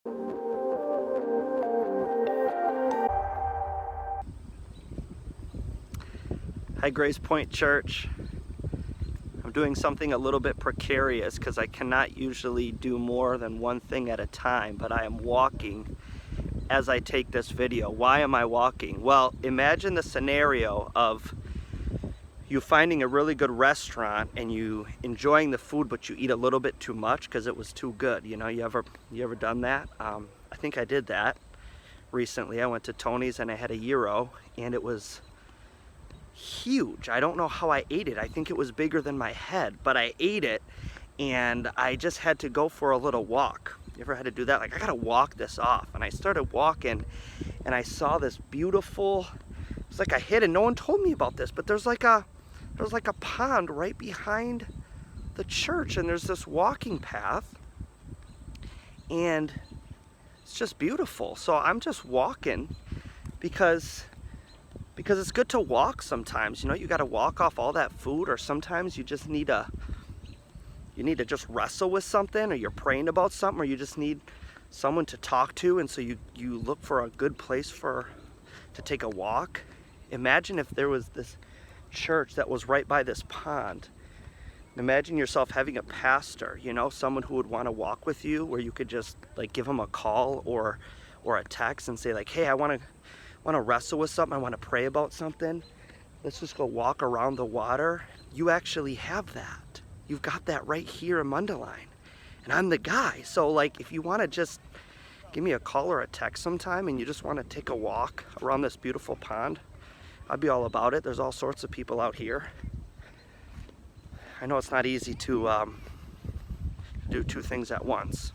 Hi, Grace Point Church. I'm doing something a little bit precarious because I cannot usually do more than one thing at a time, but I am walking as I take this video. Why am I walking? Well, imagine the scenario of you finding a really good restaurant and you enjoying the food, but you eat a little bit too much because it was too good. You know, you ever done that? I think I did that recently. I went to Tony's and I had a gyro and it was huge. I don't know how I ate it. I think it was bigger than my head, but I ate it and I just had to go for a little walk. You ever had to do that? Like, I gotta walk this off. And I started walking and I saw this beautiful, it's like a hidden, no one told me about this, but there's like a pond right behind the church and there's this walking path and it's just beautiful. So I'm just walking because it's good to walk sometimes. You know, you got to walk off all that food, or sometimes you just need to just wrestle with something, or you're praying about something, or you just need someone to talk to, and so you look for a good place to take a walk. Imagine if there was this church that was right by this pond. Imagine yourself having a pastor, you know, someone who would want to walk with you, where you could just like give them a call or a text and say like, hey, I want to wrestle with something, I want to pray about something, let's just go walk around the water. You actually have that. You've got that right here in Mundelein. And I'm the guy. So like, if you want to just give me a call or a text sometime and you just want to take a walk around this beautiful pond, I'd be all about it. There's all sorts of people out here. I know it's not easy to do two things at once,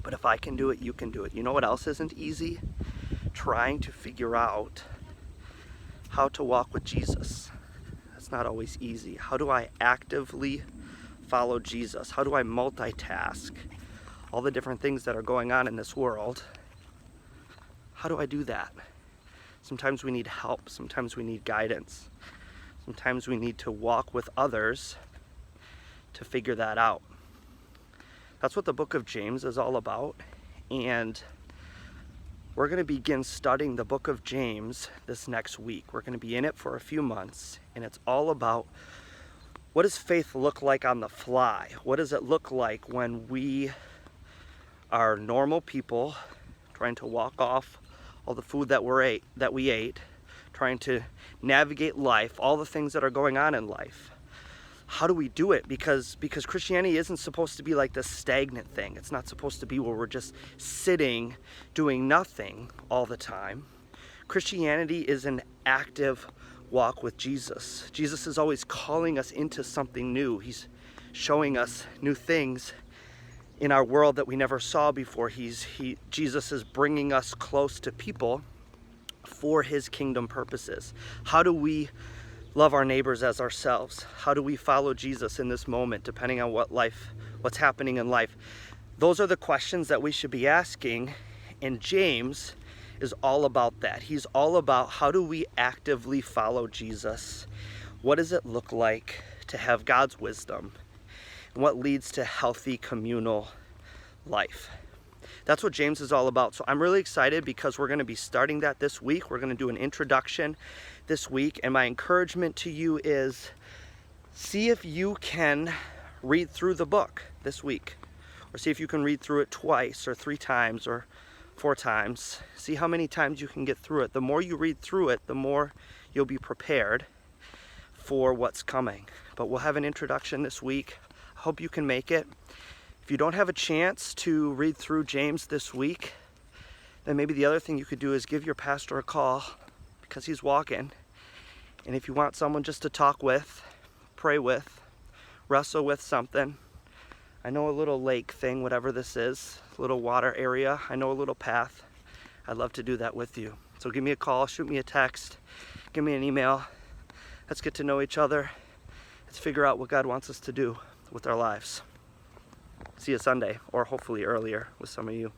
but if I can do it, you can do it. You know what else isn't easy? Trying to figure out how to walk with Jesus. That's not always easy. How do I actively follow Jesus? How do I multitask all the different things that are going on in this world? How do I do that? Sometimes we need help. Sometimes we need guidance. Sometimes we need to walk with others to figure that out. That's what the book of James is all about. And we're going to begin studying the book of James this next week. We're going to be in it for a few months, and it's all about what does faith look like on the fly? What does it look like when we are normal people trying to walk off all the food that we ate, trying to navigate life, all the things that are going on in life? How do we do it? Because Christianity isn't supposed to be like this stagnant thing. It's not supposed to be where we're just sitting doing nothing all the time. Christianity is an active walk with Jesus. Jesus is always calling us into something new. He's showing us new things in our world that we never saw before. Jesus is bringing us close to people for his kingdom purposes. How do we love our neighbors as ourselves? How do we follow Jesus in this moment, depending on what's happening in life? Those are the questions that we should be asking, and James is all about that. He's all about how do we actively follow Jesus? What does it look like to have God's wisdom? And what leads to healthy communal life? That's what James is all about. So I'm really excited because we're going to be starting that this week. We're going to do an introduction this week. And my encouragement to you is see if you can read through the book this week. Or see if you can read through it twice or 3 times or 4 times. See how many times you can get through it. The more you read through it, the more you'll be prepared for what's coming. But we'll have an introduction this week. I hope you can make it. If you don't have a chance to read through James this week, then maybe the other thing you could do is give your pastor a call because he's walking. And if you want someone just to talk with, pray with, wrestle with something, I know a little lake thing, whatever this is, a little water area, I know a little path. I'd love to do that with you. So give me a call, shoot me a text, give me an email. Let's get to know each other. Let's figure out what God wants us to do with our lives. See you Sunday, or hopefully earlier with some of you.